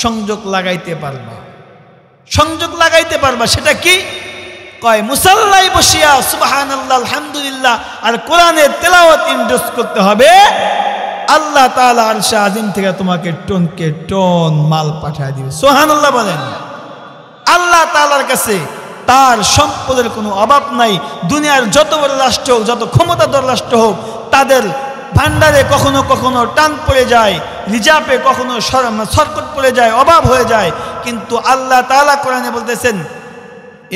সংযোগ লাগাইতে পারবা, সংযোগ লাগাইতে পারবা। সেটা কি? কয় মুসাল্লায় বসিয়া সুবহানাল্লাহ আলহামদুলিল্লাহ আর কোরআনের তেলাওয়াত ইনডোর্স করতে হবে। আল্লাহ তাআলা আরশে আজিম থেকে তোমাকে টনকে টন মাল পাঠিয়ে দিবে। সুবহানাল্লাহ বলেন। আল্লাহ তাআলার কাছে তার সম্পদের কোনো অভাব নাই। দুনিয়ার যত বড় রাষ্ট্র হোক, যত ক্ষমতাধর রাষ্ট্র হোক, তাদের ভান্ডারে কখনো কখনো টান পড়ে যায়, রিজার্ভে কখনো সরকট পড়ে যায়, অভাব হয়ে যায়, কিন্তু আল্লাহ তাআলা কোরআনে বলতেছেন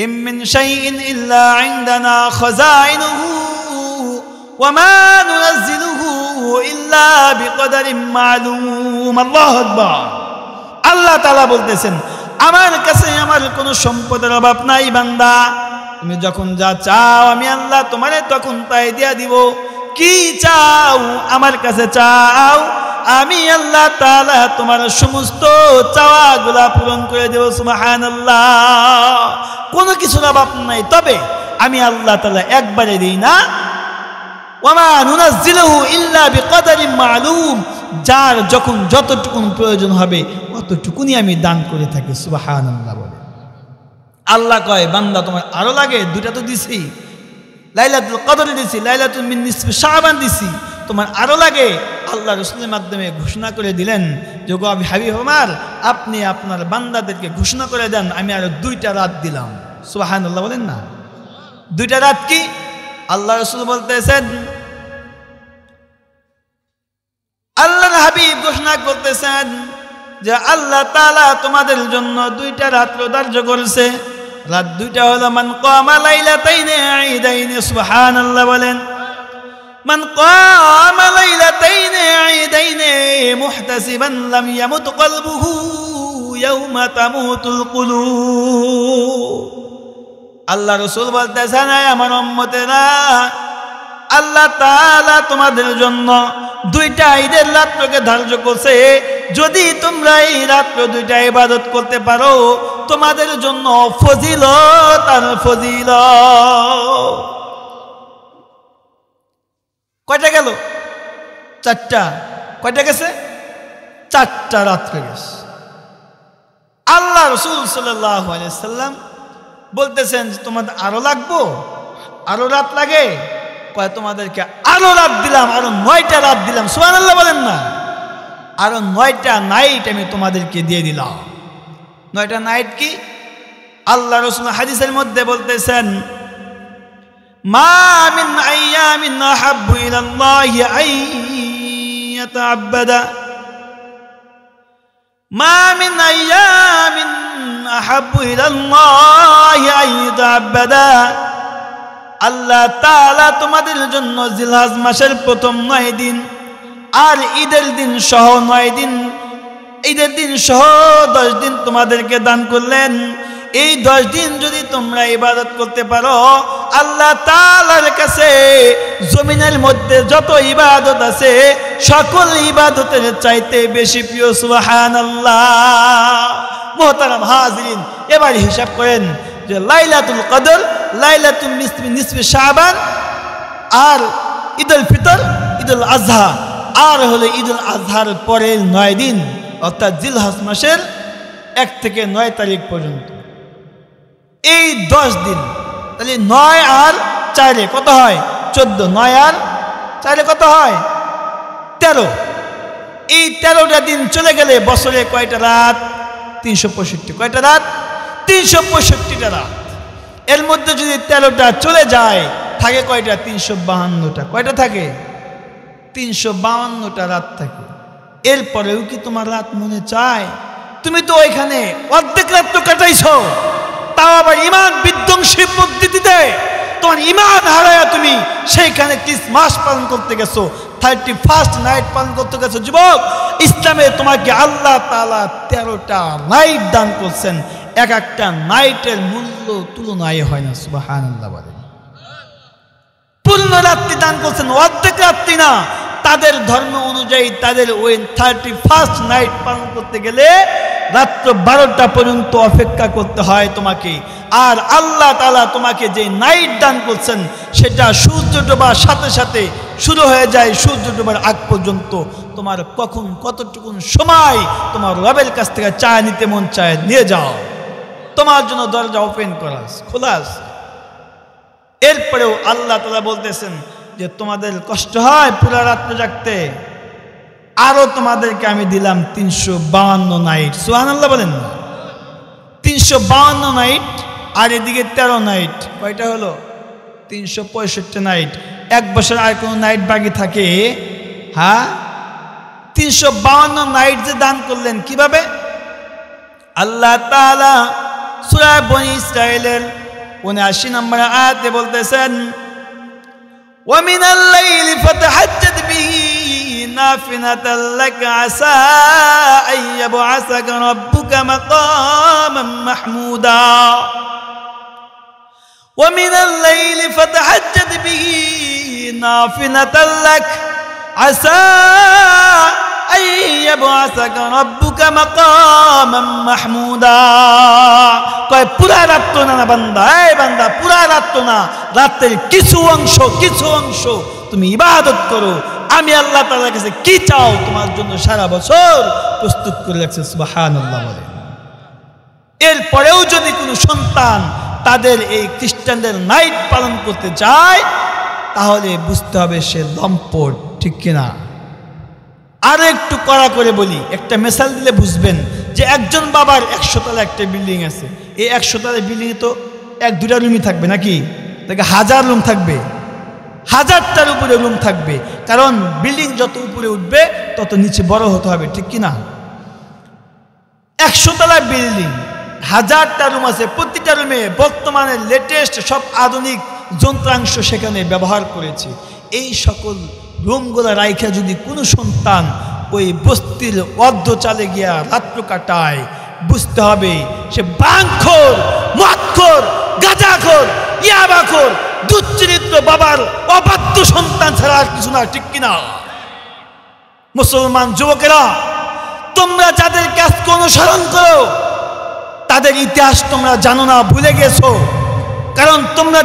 ইম মিন শাইইন ইল্লা ইনদানা খাযাইনুহু ওয়া মা নুনাজ্জিলুহু ইল্লা বিকদারিন মা'লুম। আল্লাহু আকবার। আল্লাহ তাআলা বলতেছেন আমার কাছে আমার কোনো সম্পদের অভাব নাই বান্দা, তুমি যখন যা চাও আমি আল্লাহ তোমারে তখন তাই দিয়া দিব। কি চাও আমার কাছে চাও, আমি আল্লাহ তাআলা তোমার সমস্ত চাওয়াগুলা পূরণ করে দেব। সুবহানাল্লাহ। কোনো কিছুর অভাব নাই, তবে আমি আল্লাহ তাআলা একবারে দিই না। ওয়ামা নুনাজ্জিলুহু ইল্লা বিকদারিন মা'লুম, যার যখন যতটুকুন প্রয়োজন হবে অতটুকুনি আমি দান করে থাকি। সুবহানাল্লাহ বলে আল্লাহ কয় বান্দা তোমার আরো লাগে, দুটা তো দিছি, লাইলাতুল কদর দিছি, লাইলাতুল মিন নিসফি শাবান দিছি, তোমার আরো লাগে। আল্লাহ রাসূলের মাধ্যমে ঘোষণা করে দিলেন যে গো হাবিব আমার, আপনি আপনার বান্দাদেরকে ঘোষণা করে দেন আমি আরো 2টা রাত দিলাম। সুবহানাল্লাহ বলেন না। 2টা রাত কি? আল্লাহ রাসূল বলতেছেন, আল্লাহর হাবিব ঘোষণা করতেছেন যে আল্লাহ তাআলা তোমাদের জন্য 2টা রাত্র ধার্য করেছে। রাত 2টা হলো মান কামা লাইলাতাইনি ঈদাইনি। সুবহানাল্লাহ বলেন মান কামা লাইলাতাইনি ঈদাইনি মুহতাসিবান লাম ইয়ামুত কলবুহু ইয়াওমা তামুতুল কুলুব। আল্লাহ রাসূল বলতেছেন আমার উম্মতেরা, আল্লাহ তাআলা তোমাদের জন্য 2টা ঈদের রাত্রকে ধার্য করছে। যদি তোমরা এই রাত্র 2টা ইবাদত করতে পারো তোমাদের জন্য ফজিলত আর ফজিলত। কয়টা গেল? 4টা। কয়টা গেছে? 4টা রাত্র গেছে। আল্লাহ রাসূল সাল্লাল্লাহু আলাইহি সাল্লাম বলতেছেন তোমাদের আরো লাগবো, আরো রাত লাগে? কয় তোমাদেরকে আরো রাত দিলাম, আরো 9টা রাত দিলাম। সুবহানাল্লাহ বলেন না। আরো 9টা নাইট আমি তোমাদেরকে দিয়ে দিলাম। 9টা নাইট কি? আল্লাহ রাসূল হাদিসের মধ্যে বলতেছেন মা মিন আইয়ামিন আহাব্বু ইলাল্লাহি আইয়াতাআব্বাদা, মা মিন আইয়ামিন আহাব্বু ইলাল্লাহি আইয়াতাআব্বাদা। আল্লাহ তাআলা তোমাদের জন্য জিলহজ মাসের প্রথম 9 দিন আর ঈদের দিন সহ 9 দিন, ঈদের দিন সহ 10 দিন তোমাদেরকে দান করলেন। এই 10 দিন যদি তোমরা ইবাদত করতে পারো আল্লাহ তাআলার কাছে জমিনের মধ্যে যত ইবাদত আছে সকল ইবাদতের চাইতে বেশি প্রিয়। সুবহানাল্লাহ। মুহতারাম হাজিরিন, এবার হিসাব করেন যে লাইলাতুল কদর, লাইলাতুল নিসফি শাবান আর ঈদুল ফিতর, ঈদুল আজহা, আর হলো ঈদুল আজহার পরের 9 দিন অর্থাৎ জিলহজ মাসের 1 থেকে 9 তারিখ পর্যন্ত, এই 10 দিন। তাহলে 9 আর 4 কত হয়? 14। 9 আর 4 কত হয়? 13। এই 13টা দিন চলে গেলে বছরে কয়টা রাত? 365। কয়টা রাত? 365টা রাত। এর মধ্যে যদি 13টা চলে যায় থাকে কয়টা? 352টা। কয়টা থাকে? 352টা রাত থাকে। এরপরেও কি তোমার রাত মনে চায়? তুমি তো ওইখানে অর্ধেক রাত তো কাটাইছো, তাও আবার ইমান বিধ্বংসী পদ্ধতিতে তোমার ইমান হারায়া তুমি সেইখানে ক্রিসমাস পালন করতে গেছো, 31st নাইট পালন করতে গেছো। যুবক, ইসলামে তোমাকে আল্লাহ তাআলা 13টা নাইট দান করছেন। এক একটা নাইটের মূল্য তুলনায় হয় না। সুবহানাল্লাহ বলেন। পূর্ণ রাত্রি দান করছেন, অর্ধেক রাত্রি না। তাদের ধর্ম অনুযায়ী তাদের ওই 31st নাইট পালন করতে গেলে রাত্র 12টা পর্যন্ত অপেক্ষা করতে হয় তোমাকে। আর আল্লাহ তাআলা তোমাকে যে নাইট দান করছেন সেটা সূর্য ডোবার সাথে সাথে শুরু হয়ে যায়, সূর্য ডোবার আগ পর্যন্ত তোমার কখন কতটুকুন সময় তোমার রবের কাছ থেকে চায় নিতে মন চায় নিয়ে যাও, তোমার জন্য দরজা ওপেন করা খোলা আছে। এরপরেও আল্লাহ তাআলা বলতেছেন যে তোমাদের কষ্ট হয় পুরা রাত্রে জাগতে, আরো তোমাদেরকে আমি দিলাম 352 নাইট। সুবহানাল্লাহ বলেন না। 352 নাইট আর এদিকে 13 নাইট, কয়টা হলো? 365 নাইট। এক বছর আর কোনো নাইট বাকি থাকে? হ্যাঁ 352 নাইট যে দান করলেন কিভাবে? আল্লাহ তাআলা সূরা বনী ইসরাঈলের 79 নম্বর আয়াতে বলতেছেন ওয়া মিনাল লাইলি ফাতাহাজ্জাদ বিহি নাফিলাতাল লাক আসা আইয়াবআসাকা রাব্বুকা মাকামান মাহমুদা ওয়া মিনাল লাইলি ফাতাহাজ্জাদ বিহি নাফিলাতাল লাক আসা আইয়াবআসাকা রাব্বুকা মাকামান মাহমুদা। কয় পুরা রাত না বান্দা, এই বান্দা পুরা রাত না, রাতের কিছু অংশ তুমি ইবাদত করো। আমি আল্লাহ তাআলার কাছে কি চাও তোমার জন্য সারা বছর প্রস্তুত করে রাখছে। সুবহানাল্লাহ বলে। এরপরেও যদি কোনো সন্তান তাদের এই খ্রিস্টানদের নাইট পালন করতে চায় তাহলে বুঝতে হবে সে লম্পট, ঠিক কিনা? আর একটু কড়া করে বলি, একটা মেসাল দিলে বুঝবেন যে একজন বাবার 100 তলা একটা বিল্ডিং আছে। এই 100 তলা বিল্ডিংয়ে তো 1-2টা রুমই থাকবে নাকি? দেখে 1000 রুম থাকবে, 1000টার উপরে রুম থাকবে। কারণ বিল্ডিং যত উপরে উঠবে তত নিচে বড় হতে হবে, ঠিক কিনা? 100 তলা বিল্ডিং, 1000টা রুম আছে। প্রতিটা রুমে বর্তমানে লেটেস্ট সব আধুনিক যন্ত্রাংশ সেখানে ব্যবহার করেছে। এই সকল রুমগুলা রাইখা যদি কোনো সন্তান ওই বস্তির অর্ধ চালে গিয়া রাত্র কাটায়, বুঝতে হবে সে বাংখোর, মদখোর, গাঁজাখোর, ইয়াবাখোর, দুশ্চরিত্র বাবার অবাধ্য সন্তান ছাড়া আর কিছু না, ঠিক কিনা? মুসলমান যুবকেরা, তোমরা যাদেরকে আজকে অনুসরণ করো তাদের ইতিহাস তোমরা জানো না, ভুলে গেছো। কারণ তোমরা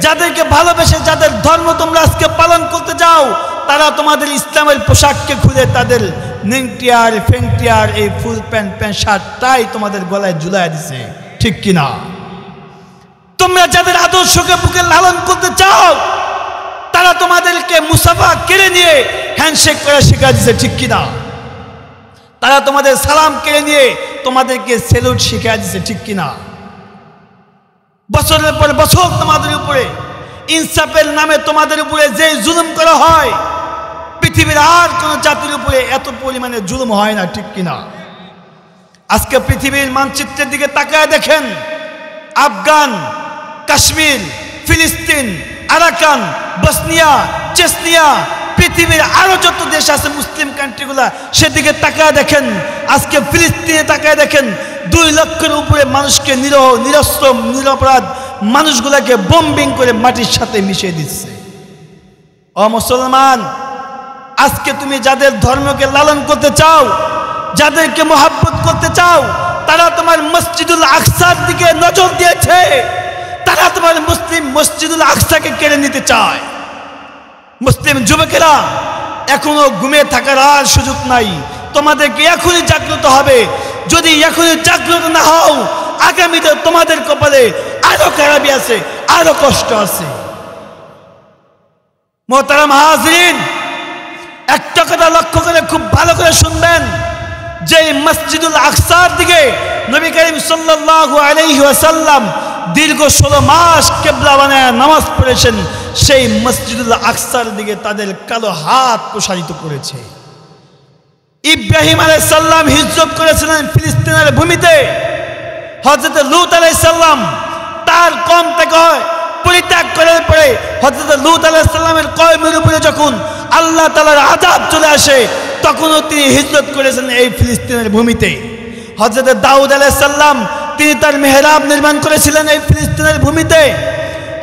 যাদেরকে ভালোবেসে যাদের ধর্ম তোমরা আজকে পালন করতে যাও তারা তোমাদের ইসলামের পোশাককে খুলে তাদের নেংটিয়ার ফেংটিয়ার এই ফুল প্যান্ট শার্টটাই তোমাদের গলায় ঝুলায় দিছে, ঠিক কিনা? তোমরা যাদের আদর্শকে বুকে লালন করতে চাও তারা তোমাদেরকে মুসাফা কেড়ে নিয়ে হ্যান্ডশেক করা শেখা দিছে, ঠিক কিনা? তারা তোমাদের সালাম কেড়ে নিয়ে তোমাদেরকে সেলুট শিখা দিছে, ঠিক কিনা? বছরের পর বছর তোমাদের উপরে ইনসাফের নামে তোমাদের উপরে যে জুলুম করা হয় পৃথিবীর আর কোন জাতির উপরে এত পরিমাণে জুলুম হয় না, ঠিক কিনা? আজকে পৃথিবীর মানচিত্রের দিকে তাকায় দেখেন, আফগান, কাশ্মীর, ফিলিস্তিন, আরাকান, বসনিয়া, চেচনিয়া, পৃথিবীর আরো যত দেশ আছে মুসলিম কান্ট্রিগুলা, সেদিকে তাকায় দেখেন। আজকে ফিলিস্তিনে তাকায় দেখেন, 2 লক্ষের উপরে মানুষকে নিরহ, নিরস্ত্র, নিরপরাধ মানুষগুলাকে বোম্বিং করে মাটির সাথে মিশিয়ে দিচ্ছে। ও মুসলমান, আজকে তুমি যাদের ধর্মকে লালন করতে চাও, যাদেরকে মোহাব্বত করতে চাও, তারা তোমার মসজিদুল আকসার দিকে নজর দিয়েছে। তারা তোমার মুসলিম মসজিদুল আকসাকে কেড়ে নিতে চায়। মুসলিম যুবকেরা, এখনো ঘুমিয়ে থাকার আর সুযোগ নাই। তোমাদেরকে এখনই জাগ্রত হবে। যদি এখনই জাগ্রত না হও, আগামীতে তোমাদের কপালে আরো খারাপি আছে, আরো কষ্ট আছে। মোহতারাম হাজরিন, একটা কথা লক্ষ্য করে খুব ভালো করে শুনবেন, যে মসজিদুল আকসার দিকে নবী করিম সাল্লাল্লাহু আলাইহি ওয়াসাল্লাম দীর্ঘ 16 মাস কিবলা বানায় নামাজ পড়েছেন, সেই মসজিদুল আকসার দিকে তাদের কালো হাত প্রসারিত করেছে। ইব্রাহিম আলাইহিস সালাম হিজরত করেছিলেন ফিলিস্তিনের ভূমিতে। হযরত লূত আলাইহিস সালাম তার কওম থেকে পরিত্যাগ করার পরে হযরত লূত আলাইহিস সালামের কওমের উপরে যখন আল্লাহ তাআলার আযাব চলে আসে, তখনও তিনি হিজরত করেছেন এই ফিলিস্তিনের ভূমিতে। হযরত দাউদ আলাইহিস সালাম তিনি তার মেহরাব নির্মাণ করেছিলেন এই ফিলিস্তিনের ভূমিতে।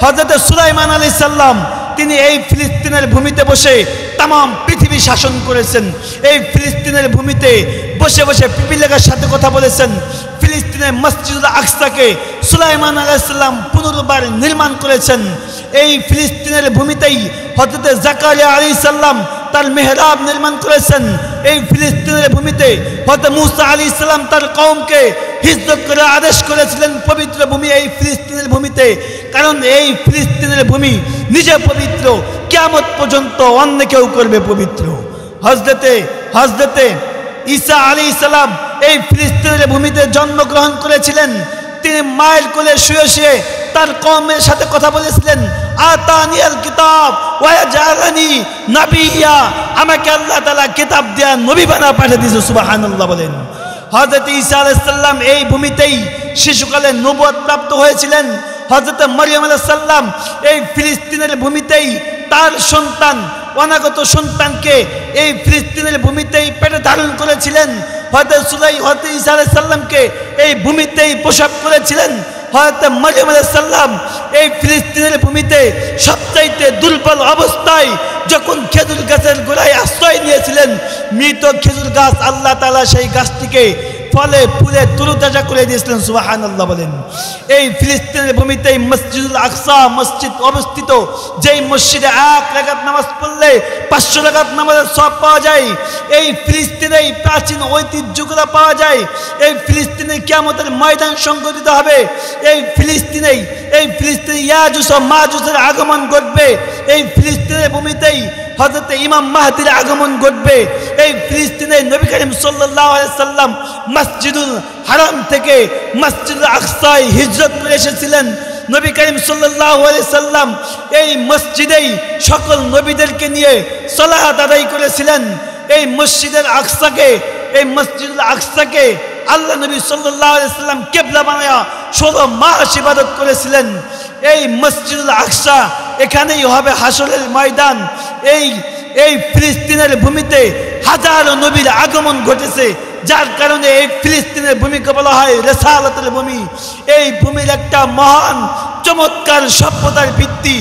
হযরত সুলাইমান আলাইহিস সালাম তিনি এই ফিলিস্তিনের ভূমিতে বসে तमाम পৃথিবী শাসন করেছেন। এই ফিলিস্তিনের ভূমিতে বসে বসে পিপিলিকার সাথে কথা বলেছেন। ফিলিস্তিনের মসজিদুল আকসাকে সুলাইমান আলাইহিস সালাম পুনর্বার নির্মাণ করেছেন। এই ফিলিস্তিনের ভূমিতেই হযরত জাকারিয়া আলাইহিস সালাম তার মেহরাব নির্মাণ করেছেন। এই ফিলিস্তিনের ভূমিতে হযরত মুসা আলাইহিস সালাম তার কওমকে হিজরত করার আদেশ করেছিলেন পবিত্র ভূমি এই ফিলিস্তিনের ভূমিতে। কারণ এই ফিলিস্তিনের ভূমি নিজে পবিত্র, কিয়ামত পর্যন্ত অন্য কেউ করবে পবিত্র। হযরতে ঈসা আলাইহিস সালাম এই ফিলিস্তিনের ভূমিতে জন্মগ্রহণ করেছিলেন। তিনি মায়ের কোলে শুয়ে শুয়ে তার কওমের সাথে কথা বলেছিলেন, আতানিয়াল কিতাব ওয়া জাআলানি নাবিয়্যা, আমাকে আল্লাহ তাআলা কিতাব দিয়া নবী বানায় পাঠিয়ে দিয়েছে। সুবহানাল্লাহ বলেন। হযরত ঈসা আলাইহিস সালাম এই ভূমিতেই শিশুকালে নবুয়ত প্রাপ্ত হয়েছিলেন। হযরত মরিয়ম আলাইহিস সালাম এই ফিলিস্তিনের ভূমিতেই তার সন্তান, অনাগত সন্তানকে এই ফিলিস্তিনের ভূমিতেই পেটে ধারণ করেছিলেন। হযরত ঈসা আলাইহিস সালামকে এই ভূমিতেই প্রসব করেছিলেন। হযরত মরিয়ম আলাইহিস সালাম এই ফিলিস্তিনের ভূমিতে সবচাইতে দুর্বল অবস্থায় যখন খেজুর গাছের গোড়ায় আশ্রয় নিয়েছিলেন, মৃত খেজুর গাছ আল্লাহ তাআলা সেই গাছটিকে ফলে ফুলে তরুতাজা করে দিয়েছিলেন। সুবহানাল্লাহ বলেন। এই ফিলিস্তিনের ভূমিতেই মসজিদুল আকসা মসজিদ অবস্থিত, যেই মসজিদে 1 রাকাত নামাজ পড়লে 500 রাকাত নামাজের সওয়াব পাওয়া যায়। এই ফিলিস্তিনেই প্রাচীন ঐতিহ্যগুলো পাওয়া যায়। এই ফিলিস্তিনে কিয়ামতের ময়দান সংঘটিত হবে। এই ফিলিস্তিনে ইয়াজুজ ও মাজুজের আগমন ঘটবে। এই ফিলিস্তিনের ভূমিতেই হযরত ইমাম মাহদির আগমন ঘটবে। এই ফিলিস্তিনে নবী করিম সাল্লাল্লাহু আলাইহি সাল্লাম মসজিদুল হারাম থেকে মসজিদুল আকসায় হিজরত করে এসেছিলেন। নবী করিম সাল্লাল্লাহু আলাইহি সাল্লাম এই মসজিদেই সকল নবীদেরকে নিয়ে সালাত আদায় করেছিলেন। এই মসজিদুল আকসাকে আল্লাহ নবী সাল্লাল্লাহু আলাইহি সাল্লাম কিবলা বানায়া 16 মাস ইবাদত করেছিলেন। এই মসজিদুল আকসা, এখানেই হবে হাসরের ময়দান। এই ফিলিস্তিনের ভূমিতে হাজারো নবীর আগমন ঘটেছে, যার কারণে এই ফিলিস্তিনের ভূমিকে বলা হয় রিসালাতের ভূমি। এই ভূমির একটা মহান চমৎকার সভ্যতার ভিত্তি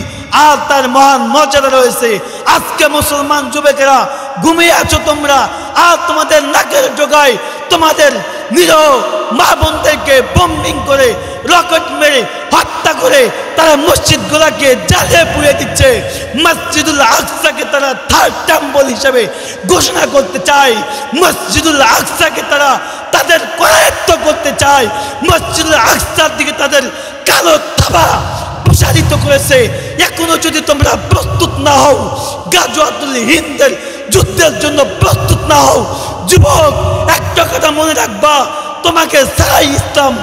আর তার মহান মর্যাদা রয়েছে। আজকে মুসলমান যুবকেরা ঘুমিয়ে আছো তোমরা, আর তোমাদের নাকের ডগায় তোমাদের নিরহ মা বোনদেরকে বম্বিং করে, রকেট মেরে হত্যা করে তারা মসজিদগুলোকে জ্বালিয়ে পুড়িয়ে দিচ্ছে। মসজিদুল আকসাকে তারা থার্ড টেম্পল হিসেবে ঘোষণা করতে চায়। মসজিদুল আকসাকে তারা তাদের করায়ত্ত করতে চায়। মসজিদুল আকসার দিকে তাদের কালো থাবা প্রসারিত করেছে। এখনো যদি তোমরা প্রস্তুত না হও, গাজওয়াতুল হিন্দের যুদ্ধের জন্য প্রস্তুত না হও, যুবক একটা কথা মনে রাখবা, তোমাকে ছাড়াই ইসলাম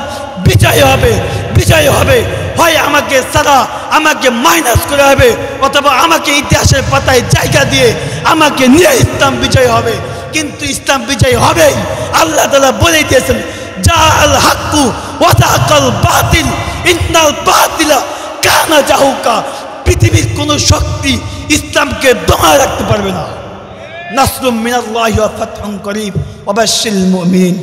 বিজয় হবে। হয় আমাকে ছাড়া আমাকে মাইনাস করে হবে, অথবা আমাকে ইতিহাসের পাতায় জায়গা দিয়ে আমাকে নিয়ে ইসলাম বিজয় হবে। কিন্তু ইসলাম বিজয় হবেই। আল্লাহ তাআলা বলে দিয়েছেন, জাআল হাক্কু ওয়া যাকাল বাতিল ইন্নাল বাতিলা কানা যাহুকা। পৃথিবীর কোন শক্তি ইসলামকে দমায় রাখতে পারবে না। নাসরুম মিনাল্লাহি ওয়া ফাতহুন করিব ওয়া বাশশিরিল মুমিনিন।